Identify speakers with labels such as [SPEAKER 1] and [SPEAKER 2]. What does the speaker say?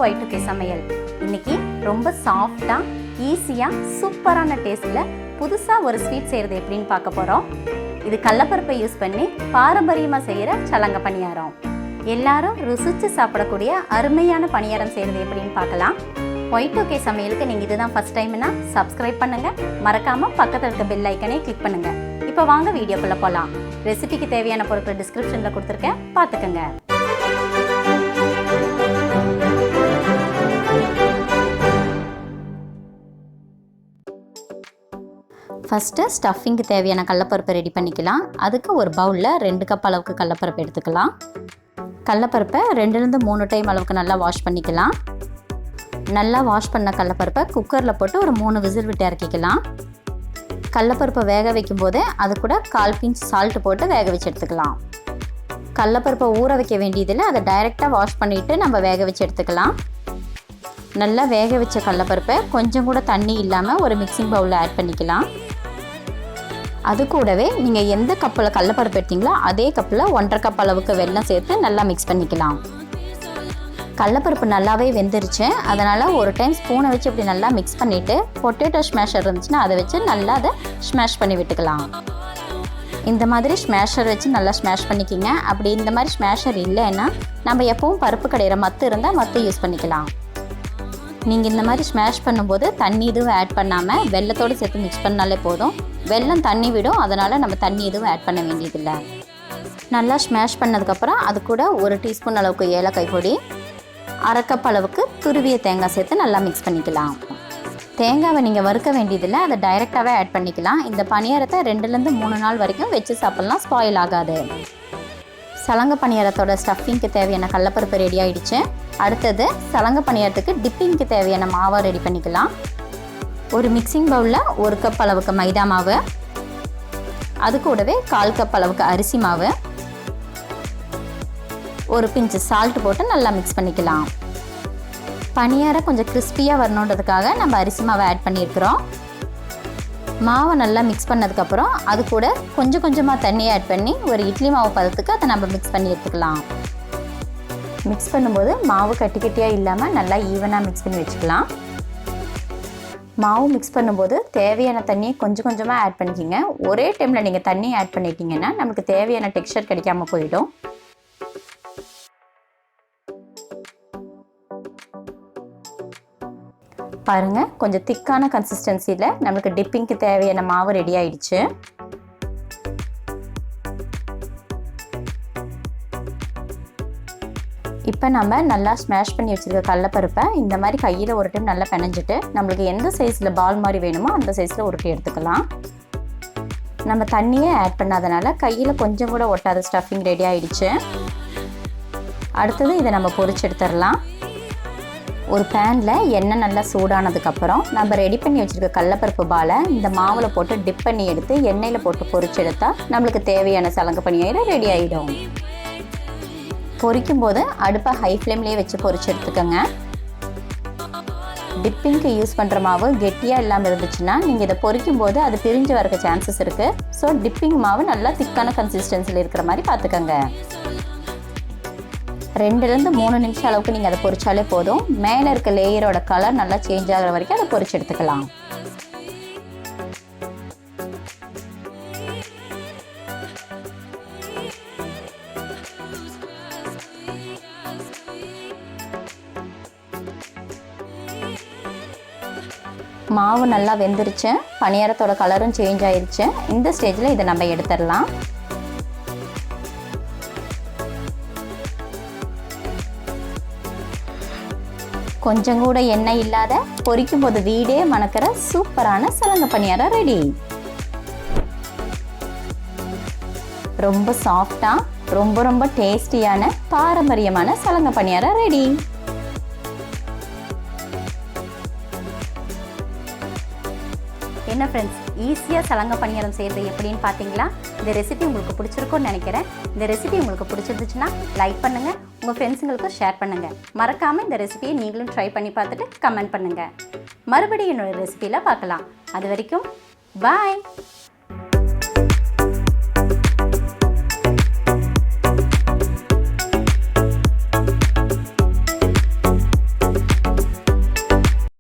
[SPEAKER 1] Y2K சமையல். இன்னைக்கு ரொம்ப சாஃப்டா ஈஸியா சூப்பரான டேஸ்ட்ல புதுசா ஒரு ஸ்வீட் செய்யறது எப்படின்னு பார்க்க போறோம். இது கடலைப்பருப்பை யூஸ் பண்ணி பாரம்பரியமா செய்யற சலங்க பணியாரம். எல்லாரும் ருசிச்சு சாப்பிடக்கூடிய அருமையான பணியாரம் செய்யறது எப்படின்னு பார்க்கலாம். Y2K சமையலுக்கு நீங்க இதுதான் ஃபர்ஸ்ட் டைம்னா சப்ஸ்கிரைப் பண்ணுங்க. மறக்காம பக்கத்துல இருக்க பெல் ஐக்கனை கிளிக் பண்ணுங்க. இப்போ வாங்க வீடியோக்குள்ள போலாம். ரெசிபிக்கு தேவையான பொருட்கள் டிஸ்கிரிப்ஷன்ல கொடுத்திருக்கேன், பார்த்துக்கங்க. ஃபஸ்ட்டு ஸ்டஃபிங்க்கு தேவையான கடலைப்பருப்பை ரெடி பண்ணிக்கலாம். அதுக்கு ஒரு பவுலில் 2 கப் அளவுக்கு கடலைப்பருப்பு எடுத்துக்கலாம். கடலைப்பருப்பை 2-3 டைம் அளவுக்கு நல்லா வாஷ் பண்ணிக்கலாம். நல்லா வாஷ் பண்ண கடலைப்பருப்பை குக்கரில் போட்டு ஒரு 3 விசில் விட்டு இறக்கிக்கலாம். கடலைப்பருப்பை வேக வைக்கும் போதே அது கூட 1/4 பிஞ்ச் சால்ட்டு போட்டு வேக வச்சு எடுத்துக்கலாம். கடலைப்பருப்பை ஊற வைக்க வேண்டியதில் அதை டைரெக்டாக வாஷ் பண்ணிவிட்டு நம்ம வேக வச்சு எடுத்துக்கலாம். நல்லா வேக வச்ச கடலைப்பருப்பை கொஞ்சம் கூட தண்ணி இல்லாமல் ஒரு மிக்சிங் பவுலில் ஆட் பண்ணிக்கலாம். அது கூடவே நீங்கள் எந்த கப்பில் கடலைப்பருப்பு எடுத்தீங்களோ அதே கப்பில் 1/2 கப் அளவுக்கு வெல்லம் சேர்த்து நல்லா மிக்ஸ் பண்ணிக்கலாம். கடலைப்பருப்பு நல்லாவே வெந்துருச்சு. அதனால் ஒரு டைம் ஸ்பூனை வச்சு இப்படி நல்லா மிக்ஸ் பண்ணிவிட்டு பொட்டேட்டோ ஸ்மேஷர் இருந்துச்சுன்னா அதை வச்சு நல்லா அதை ஸ்மேஷ் பண்ணி விட்டுக்கலாம். இந்த மாதிரி ஸ்மேஷர் வச்சு நல்லா ஸ்மேஷ் பண்ணிக்கிங்க. அப்படி இந்த மாதிரி ஸ்மேஷர் இல்லைன்னா நம்ம எப்பவும் பருப்பு கடையிற மத்து இருந்தால் மத்து யூஸ் பண்ணிக்கலாம். நீங்கள் இந்த மாதிரி ஸ்மேஷ் பண்ணும்போது தண்ணி எதுவும் ஆட் பண்ணாமல் வெல்லத்தோடு சேர்த்து மிக்ஸ் பண்ணாலே போதும். வெல்லம் தண்ணி விடும், அதனால் நம்ம தண்ணி எதுவும் ஆட் பண்ண வேண்டியதில்லை. நல்லா ஸ்மேஷ் பண்ணதுக்கப்புறம் அது கூட 1 டீஸ்பூன் அளவுக்கு ஏலக்காய் பொடி, 1/2 கப் அளவுக்கு துருவிய தேங்காய் சேர்த்து நல்லா மிக்ஸ் பண்ணிக்கலாம். தேங்காவை நீங்கள் வறுக்க வேண்டியதில்லை, அதை டைரெக்டாகவே ஆட் பண்ணிக்கலாம். இந்த பணியாரத்தை 2-3 நாள் வரைக்கும் வச்சு சாப்பிட்லாம், ஸ்பாயில் ஆகாது. சலங்க பணியாரத்தோட ஸ்டஃபிங்க்கு தேவையான கடலைப்பருப்பு ரெடி ஆகிடுச்சு. அடுத்தது சலங்க பணியாரத்துக்கு டிப்பிங்க்கு தேவையான மாவை ரெடி பண்ணிக்கலாம். ஒரு மிக்சிங் பவுலில் 1 கப் அளவுக்கு மைதா மாவு, அது கூடவே 1/4 கப் அளவுக்கு அரிசி மாவு, ஒரு பிஞ்ச் சால்ட் போட்டு நல்லா மிக்ஸ் பண்ணிக்கலாம். பணியாரம் கொஞ்சம் கிறிஸ்பியாக வரணுன்றதுக்காக நம்ம அரிசி மாவை ஆட் பண்ணியிருக்கிறோம். மாவை நல்லா மிக்ஸ் பண்ணதுக்கப்புறம் அது கூட கொஞ்சம் கொஞ்சமாக தண்ணி ஆட் பண்ணி ஒரு இட்லி மாவு பதத்துக்கு அதை நம்ம மிக்ஸ் பண்ணி எடுத்துக்கலாம். மிக்ஸ் பண்ணும்போது மாவு கட்டி கட்டியாக இல்லாமல் நல்லா ஈவனாக மிக்ஸ் பண்ணி வச்சுக்கலாம். மாவு மிக்ஸ் பண்ணும்போது தேவையான தண்ணியை கொஞ்சம் கொஞ்சமாக ஆட் பண்ணிக்கிங்க. ஒரே டைமில் நீங்கள் தண்ணி ஆட் பண்ணிட்டீங்கன்னா நமக்கு தேவையான டெக்ஸ்சர் கிடைக்காம போயிடும். பாருங்கள், கொஞ்சம் திக்கான கன்சிஸ்டன்சியில் நம்மளுக்கு டிப்பிங்க்கு தேவையான மாவு ரெடி ஆயிடுச்சு. இப்போ நம்ம நல்லா ஸ்மேஷ் பண்ணி வச்சுருக்க கடலைப்பருப்பை இந்த மாதிரி கையில் ஒரு டைம் நல்லா பிணைஞ்சிட்டு நம்மளுக்கு எந்த சைஸில் பால் மாதிரி வேணுமோ அந்த சைஸில் உருட்டி எடுத்துக்கலாம். நம்ம தண்ணியே ஆட் பண்ணாதனால கையில் கொஞ்சம் கூட ஒட்டாத ஸ்டஃபிங் ரெடி ஆகிடுச்சு. அடுத்தது இதை நம்ம பொரிச்சு எடுத்துடலாம். ஒரு பேனில் எண்ணெய் நல்லா சூடானதுக்கப்புறம் நம்ம ரெடி பண்ணி வச்சுருக்க கடலைப்பருப்பு பாலை இந்த மாவில் போட்டு டிப் பண்ணி எடுத்து எண்ணெயில் போட்டு பொரிச்சு எடுத்தால் நம்மளுக்கு தேவையான சலங்க பணியாரம் ரெடி ஆகிடும். பொரிக்கும் போது அடுப்பை ஹை ஃப்ளேம்லேயே வச்சு பொரிச்சு எடுத்துக்கோங்க. டிப்பிங்க்கு யூஸ் பண்ணுற மாவு கெட்டியாக இல்லாமல் இருந்துச்சுன்னா நீங்கள் இதை பொரிக்கும் போது அது பிரிஞ்சு வரக்க சான்சஸ் இருக்குது. ஸோ டிப்பிங் மாவு நல்லா திக்கான கன்சிஸ்டன்சியில் இருக்கிற மாதிரி பார்த்துக்கோங்க. 2-3 நிமிஷம் அளவுக்கு நீங்கள் அதை பொரிச்சாலே போதும். மேலே இருக்க லேயரோட கலர் நல்லா சேஞ்ச் ஆகிற வரைக்கும் அதை பொரிச்சு எடுத்துக்கலாம். மாவு நல்லா வெந்துருச்சு, பணியாரத்தோட கலரும் சேஞ்ச் ஆயிடுச்சு. இந்த ஸ்டேஜில் இதை நம்ம எடுத்துடலாம். கொஞ்சம் கூட எண்ணெய் இல்லாத பொரிக்கும் போது வீடே மணக்கிற சூப்பரான சலங்க பணியாரம் ரெடி. ரொம்ப சாஃப்டா ரொம்ப டேஸ்டியான பாரம்பரியமான சலங்க பணியாரம் ரெடி. என்ன ஃப்ரெண்ட்ஸ், ஈஸியாக சலங்க பணியாரம் செய்கிறது எப்படின்னு பார்த்தீங்களா? இந்த ரெசிபி உங்களுக்கு பிடிச்சிருக்கும்னு நினைக்கிறேன். இந்த ரெசிபி உங்களுக்கு பிடிச்சிருந்துச்சுன்னா லைக் பண்ணுங்கள், உங்கள் ஃப்ரெண்ட்ஸுங்களுக்கும் ஷேர் பண்ணுங்கள். மறக்காமல் இந்த ரெசிபியை நீங்களும் ட்ரை பண்ணி பார்த்துட்டு கமெண்ட் பண்ணுங்கள். மறுபடியும் என்னோடய ரெசிபியில் பார்க்கலாம். அது வரைக்கும் பாய்.